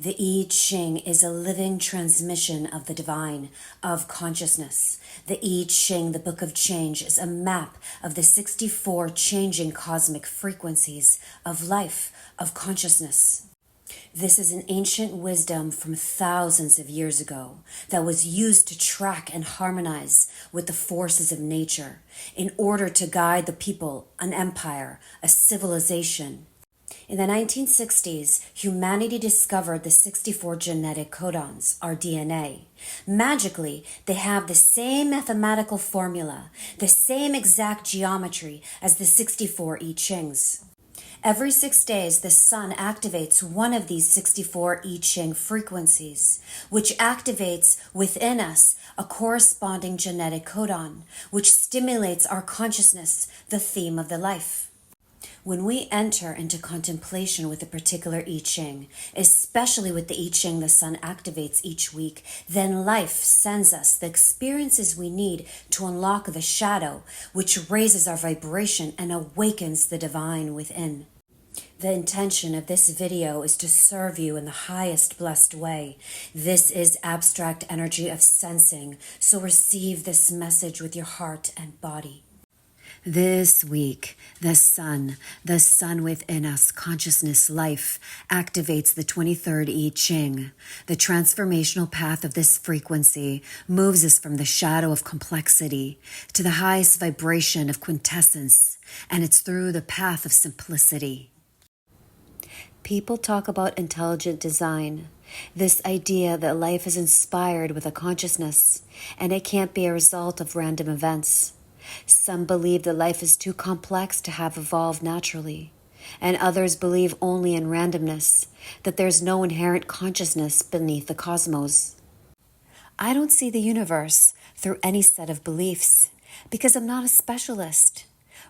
The I Ching is a living transmission of the divine, of consciousness. The I Ching, the Book of Change, is a map of the 64 changing cosmic frequencies of life, of consciousness. This is an ancient wisdom from thousands of years ago that was used to track and harmonize with the forces of nature in order to guide the people, an empire, a civilization. In the 1960s, humanity discovered the 64 genetic codons, our DNA. Magically, they have the same mathematical formula, the same exact geometry as the 64 I Chings. Every 6 days, the sun activates one of these 64 I Ching frequencies, which activates within us a corresponding genetic codon, which stimulates our consciousness, the theme of the life. When we enter into contemplation with a particular I Ching, especially with the I Ching the sun activates each week, then life sends us the experiences we need to unlock the shadow, which raises our vibration and awakens the divine within. The intention of this video is to serve you in the highest blessed way. This is abstract energy of sensing, so receive this message with your heart and body. This week, the sun within us, consciousness, life, activates the 23rd I Ching. The transformational path of this frequency moves us from the shadow of complexity to the highest vibration of quintessence, and it's through the path of simplicity. People talk about intelligent design, this idea that life is inspired with a consciousness, and it can't be a result of random events. Some believe that life is too complex to have evolved naturally, and others believe only in randomness, that there's no inherent consciousness beneath the cosmos. I don't see the universe through any set of beliefs, because I'm not a specialist.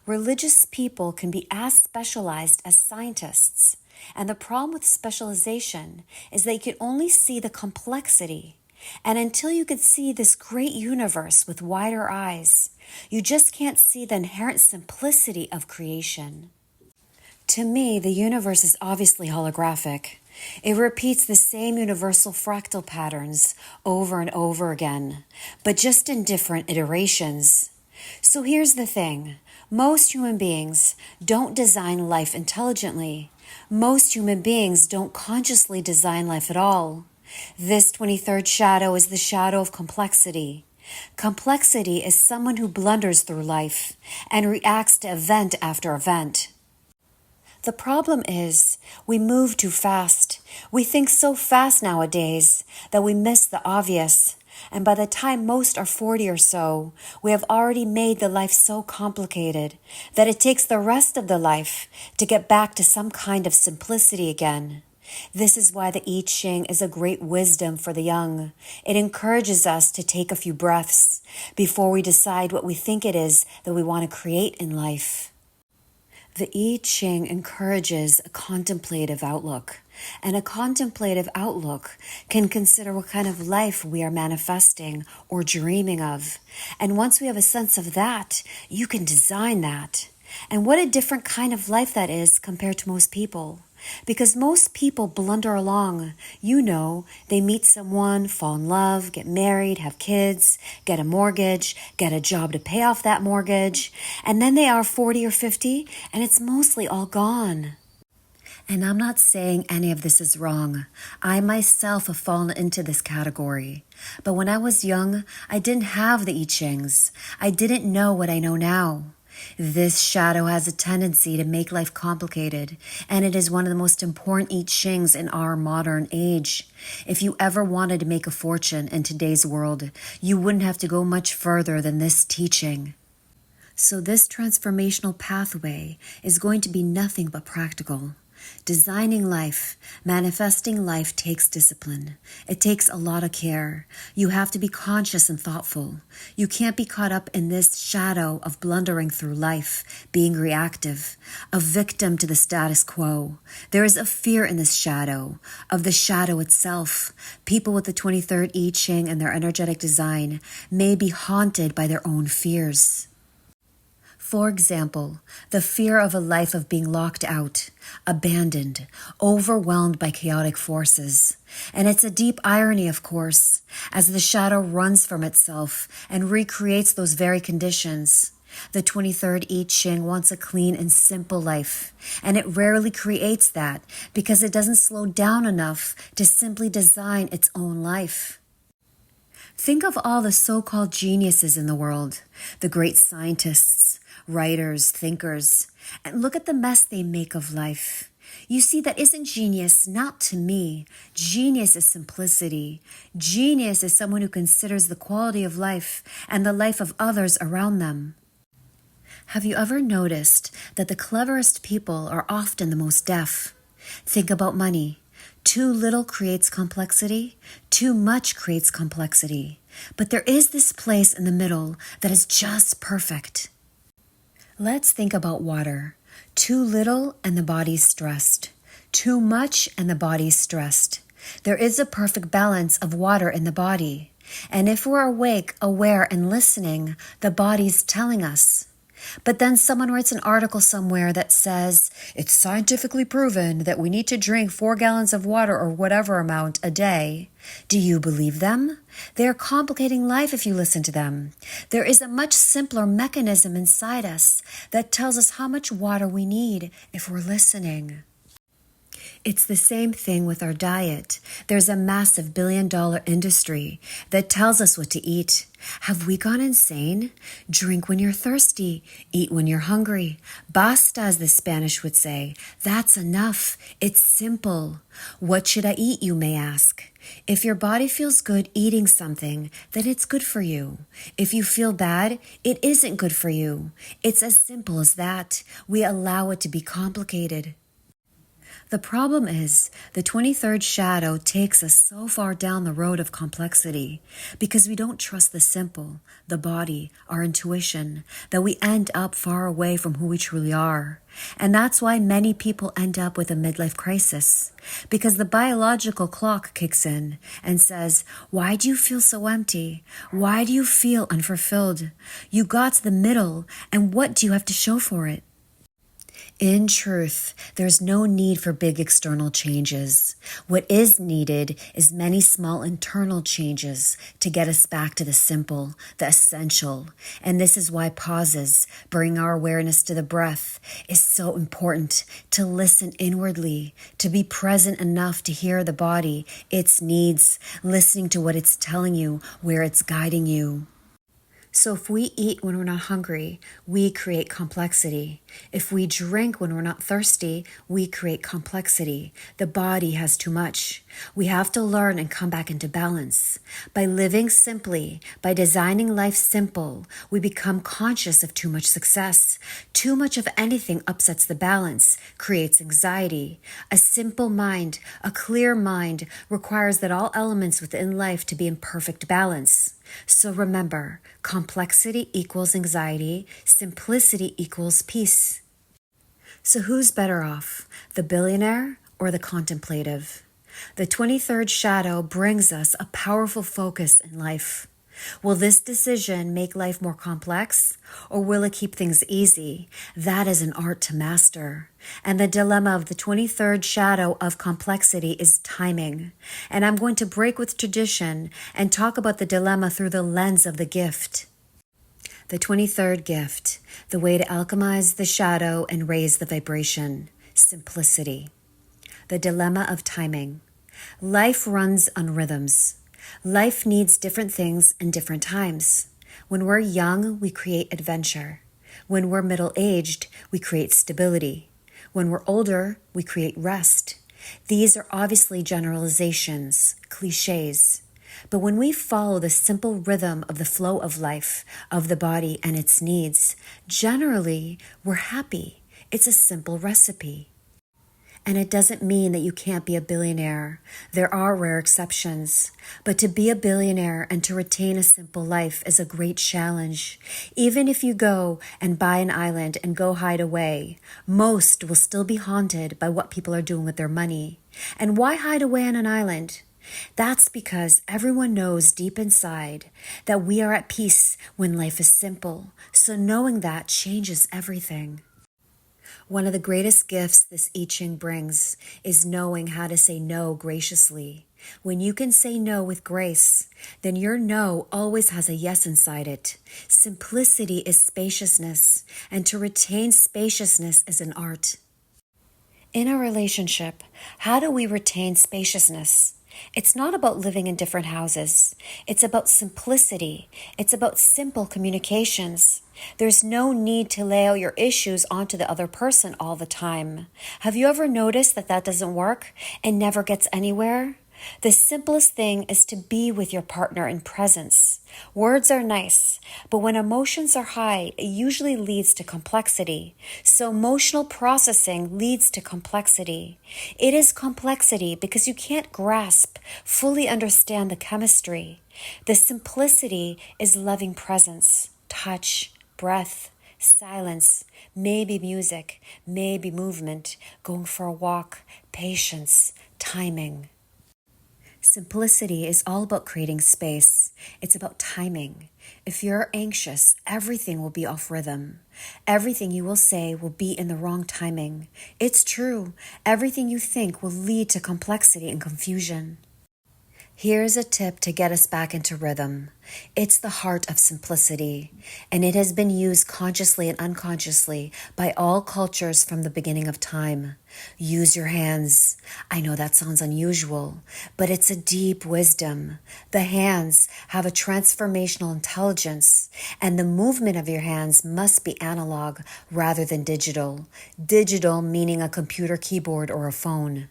Religious people can be as specialized as scientists, and the problem with specialization is that you can only see the complexity. And until you can see this great universe with wider eyes, you just can't see the inherent simplicity of creation. To me, the universe is obviously holographic. It repeats the same universal fractal patterns over and over again, but just in different iterations. So here's the thing. Most human beings don't design life intelligently. Most human beings don't consciously design life at all. This 23rd shadow is the shadow of complexity. Complexity is someone who blunders through life and reacts to event after event. The problem is we move too fast. We think so fast nowadays that we miss the obvious. And by the time most are 40 or so, we have already made the life so complicated that it takes the rest of the life to get back to some kind of simplicity again. This is why the I Ching is a great wisdom for the young. It encourages us to take a few breaths before we decide what we think it is that we want to create in life. The I Ching encourages a contemplative outlook, and a contemplative outlook can consider what kind of life we are manifesting or dreaming of. And once we have a sense of that, you can design that. And what a different kind of life that is compared to most people. Because most people blunder along. You know, they meet someone, fall in love, get married, have kids, get a mortgage, get a job to pay off that mortgage, and then they are 40 or 50, and it's mostly all gone. And I'm not saying any of this is wrong. I myself have fallen into this category. But when I was young, I didn't have the I Chings. I didn't know what I know now. This shadow has a tendency to make life complicated, and it is one of the most important I Chings in our modern age. If you ever wanted to make a fortune in today's world, you wouldn't have to go much further than this teaching. So this transformational pathway is going to be nothing but practical. Designing life, manifesting life takes discipline. It takes a lot of care. You have to be conscious and thoughtful. You can't be caught up in this shadow of blundering through life, being reactive, a victim to the status quo. There is a fear in this shadow, of the shadow itself. People with the 23rd I Ching and their energetic design may be haunted by their own fears. For example, the fear of a life of being locked out, abandoned, overwhelmed by chaotic forces. And it's a deep irony, of course, as the shadow runs from itself and recreates those very conditions. The 23rd I Ching wants a clean and simple life, and it rarely creates that because it doesn't slow down enough to simply design its own life. Think of all the so-called geniuses in the world, the great scientists, writers, thinkers, and look at the mess they make of life. You see, that isn't genius, not to me. Genius is simplicity. Genius is someone who considers the quality of life and the life of others around them. Have you ever noticed that the cleverest people are often the most deaf? Think about money. Too little creates complexity. Too much creates complexity. But there is this place in the middle that is just perfect. Let's think about water. Too little and the body's stressed. Too much and the body's stressed. There is a perfect balance of water in the body. And if we're awake, aware, and listening, the body's telling us. But then someone writes an article somewhere that says, it's scientifically proven that we need to drink 4 gallons of water or whatever amount a day. Do you believe them? They are complicating life if you listen to them. There is a much simpler mechanism inside us that tells us how much water we need if we're listening. It's the same thing with our diet. There's a massive billion-dollar industry that tells us what to eat. Have we gone insane? Drink when you're thirsty. Eat when you're hungry. Basta, as the Spanish would say. That's enough. It's simple. What should I eat, you may ask? If your body feels good eating something, then it's good for you. If you feel bad, it isn't good for you. It's as simple as that. We allow it to be complicated. The problem is, the 23rd shadow takes us so far down the road of complexity because we don't trust the simple, the body, our intuition, that we end up far away from who we truly are. And that's why many people end up with a midlife crisis, because the biological clock kicks in and says, why do you feel so empty? Why do you feel unfulfilled? You got to the middle, and what do you have to show for it? In truth, there's no need for big external changes. What is needed is many small internal changes to get us back to the simple, the essential. And this is why pauses, bring our awareness to the breath, is so important, to listen inwardly, to be present enough to hear the body, its needs, listening to what it's telling you, where it's guiding you. So if we eat when we're not hungry, we create complexity. If we drink when we're not thirsty, we create complexity. The body has too much. We have to learn and come back into balance. By living simply, by designing life simple, we become conscious of too much success. Too much of anything upsets the balance, creates anxiety. A simple mind, a clear mind, requires that all elements within life to be in perfect balance. So remember, complexity equals anxiety, simplicity equals peace. So who's better off, the billionaire or the contemplative? The 23rd shadow brings us a powerful focus in life. Will this decision make life more complex, or will it keep things easy? That is an art to master. And the dilemma of the 23rd shadow of complexity is timing. And I'm going to break with tradition and talk about the dilemma through the lens of the gift. The 23rd gift, the way to alchemize the shadow and raise the vibration, simplicity. The dilemma of timing. Life runs on rhythms. Life needs different things in different times. When we're young, we create adventure. When we're middle-aged, we create stability. When we're older, we create rest. These are obviously generalizations, cliches. But when we follow the simple rhythm of the flow of life, of the body and its needs, generally, we're happy. It's a simple recipe. And it doesn't mean that you can't be a billionaire. There are rare exceptions. But to be a billionaire and to retain a simple life is a great challenge. Even if you go and buy an island and go hide away, most will still be haunted by what people are doing with their money. And why hide away on an island? That's because everyone knows deep inside that we are at peace when life is simple, so knowing that changes everything. One of the greatest gifts this I Ching brings is knowing how to say no graciously. When you can say no with grace, then your no always has a yes inside it. Simplicity is spaciousness, and to retain spaciousness is an art. In a relationship, how do we retain spaciousness? It's not about living in different houses. It's about simplicity. It's about simple communications. There's no need to lay out your issues onto the other person all the time. Have you ever noticed that that doesn't work and never gets anywhere? The simplest thing is to be with your partner in presence. Words are nice, but when emotions are high, it usually leads to complexity. So emotional processing leads to complexity. It is complexity because you can't grasp, fully understand the chemistry. The simplicity is loving presence, touch, breath, silence, maybe music, maybe movement, going for a walk, patience, timing. Simplicity is all about creating space. It's about timing. If you're anxious, everything will be off rhythm. Everything you will say will be in the wrong timing. It's true. Everything you think will lead to complexity and confusion. Here's a tip to get us back into rhythm. It's the heart of simplicity, and it has been used consciously and unconsciously by all cultures from the beginning of time. Use your hands. I know that sounds unusual, but it's a deep wisdom. The hands have a transformational intelligence, and the movement of your hands must be analog rather than digital. Digital meaning a computer keyboard or a phone.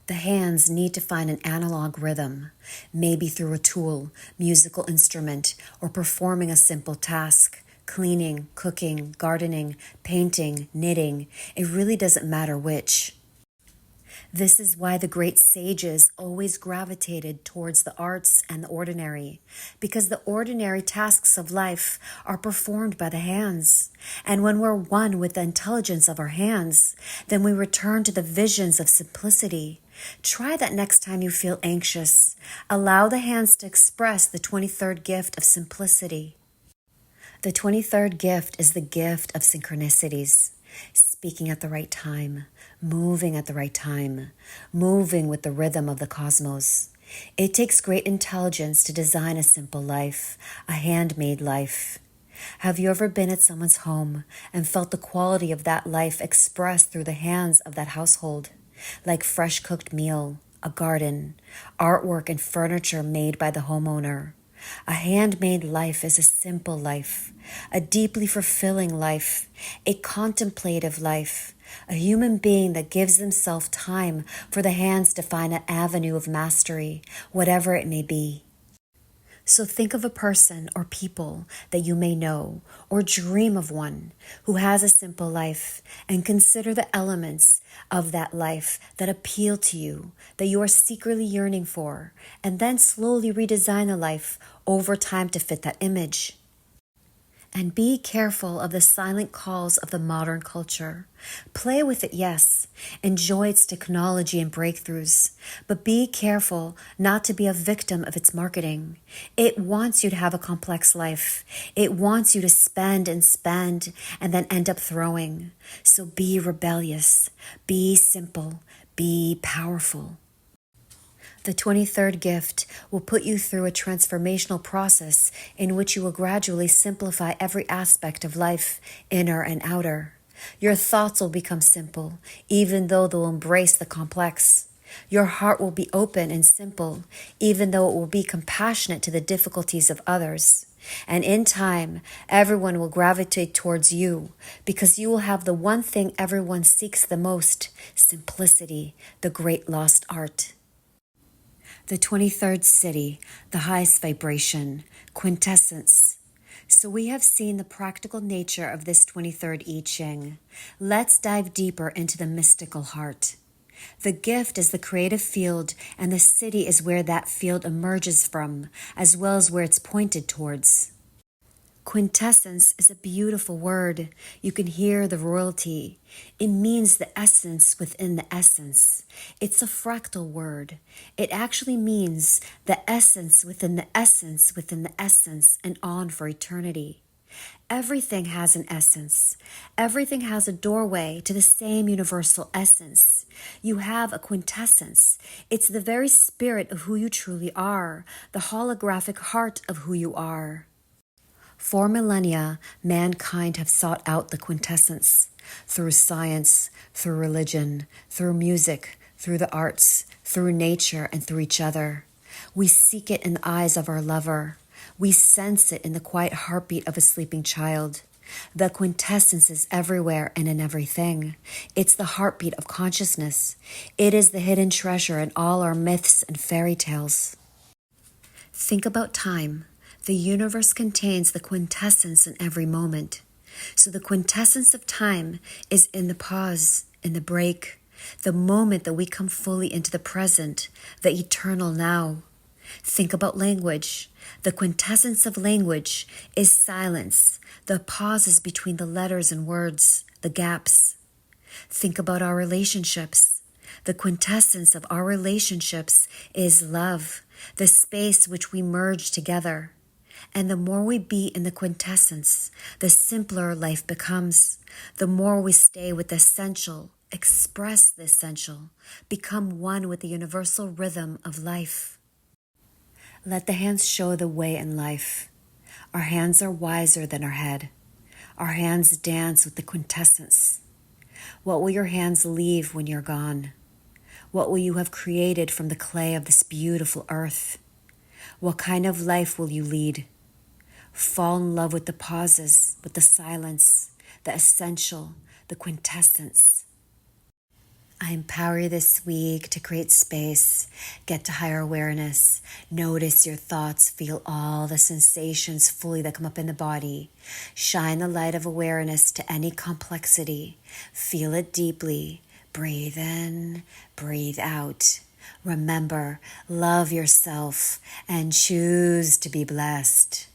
The hands need to find an analog rhythm, maybe through a tool, musical instrument, or performing a simple task. Cleaning, cooking, gardening, painting, knitting. It really doesn't matter which. This is why the great sages always gravitated towards the arts and the ordinary, because the ordinary tasks of life are performed by the hands. And when we're one with the intelligence of our hands, then we return to the visions of simplicity. Try that next time you feel anxious. Allow the hands to express the 23rd gift of simplicity. The 23rd gift is the gift of synchronicities. Speaking at the right time, moving at the right time, moving with the rhythm of the cosmos. It takes great intelligence to design a simple life, a handmade life. Have you ever been at someone's home and felt the quality of that life expressed through the hands of that household? Like fresh cooked meal, a garden, artwork and furniture made by the homeowner. A handmade life is a simple life, a deeply fulfilling life, a contemplative life, a human being that gives himself time for the hands to find an avenue of mastery, whatever it may be. So think of a person or people that you may know or dream of one who has a simple life, and consider the elements of that life that appeal to you, that you are secretly yearning for, and then slowly redesign the life over time to fit that image. And be careful of the silent calls of the modern culture. Play with it, yes. Enjoy its technology and breakthroughs. But be careful not to be a victim of its marketing. It wants you to have a complex life. It wants you to spend and then end up throwing. So be rebellious. Be simple. Be powerful. The 23rd gift will put you through a transformational process in which you will gradually simplify every aspect of life, inner and outer. Your thoughts will become simple, even though they'll embrace the complex. Your heart will be open and simple, even though it will be compassionate to the difficulties of others. And in time, everyone will gravitate towards you because you will have the one thing everyone seeks the most, simplicity, the great lost art. The 23rd city, the highest vibration, quintessence. So we have seen the practical nature of this 23rd I Ching. Let's dive deeper into the mystical heart. The gift is the creative field, and the city is where that field emerges from, as well as where it's pointed towards. Quintessence is a beautiful word. You can hear the royalty. It means the essence within the essence. It's a fractal word. It actually means the essence within the essence within the essence and on for eternity. Everything has an essence. Everything has a doorway to the same universal essence. You have a quintessence. It's the very spirit of who you truly are, the holographic heart of who you are. For millennia, mankind have sought out the quintessence through science, through religion, through music, through the arts, through nature, and through each other. We seek it in the eyes of our lover. We sense it in the quiet heartbeat of a sleeping child. The quintessence is everywhere and in everything. It's the heartbeat of consciousness. It is the hidden treasure in all our myths and fairy tales. Think about time. The universe contains the quintessence in every moment. So the quintessence of time is in the pause, in the break, the moment that we come fully into the present, the eternal now. Think about language. The quintessence of language is silence, the pauses between the letters and words, the gaps. Think about our relationships. The quintessence of our relationships is love, the space which we merge together. And the more we be in the quintessence, the simpler life becomes. The more we stay with the essential, express the essential, become one with the universal rhythm of life. Let the hands show the way in life. Our hands are wiser than our head. Our hands dance with the quintessence. What will your hands leave when you're gone? What will you have created from the clay of this beautiful earth? What kind of life will you lead? Fall in love with the pauses, with the silence, the essential, the quintessence. I empower you this week to create space, get to higher awareness, notice your thoughts, feel all the sensations fully that come up in the body. Shine the light of awareness to any complexity. Feel it deeply. Breathe in, breathe out. Remember, love yourself and choose to be blessed.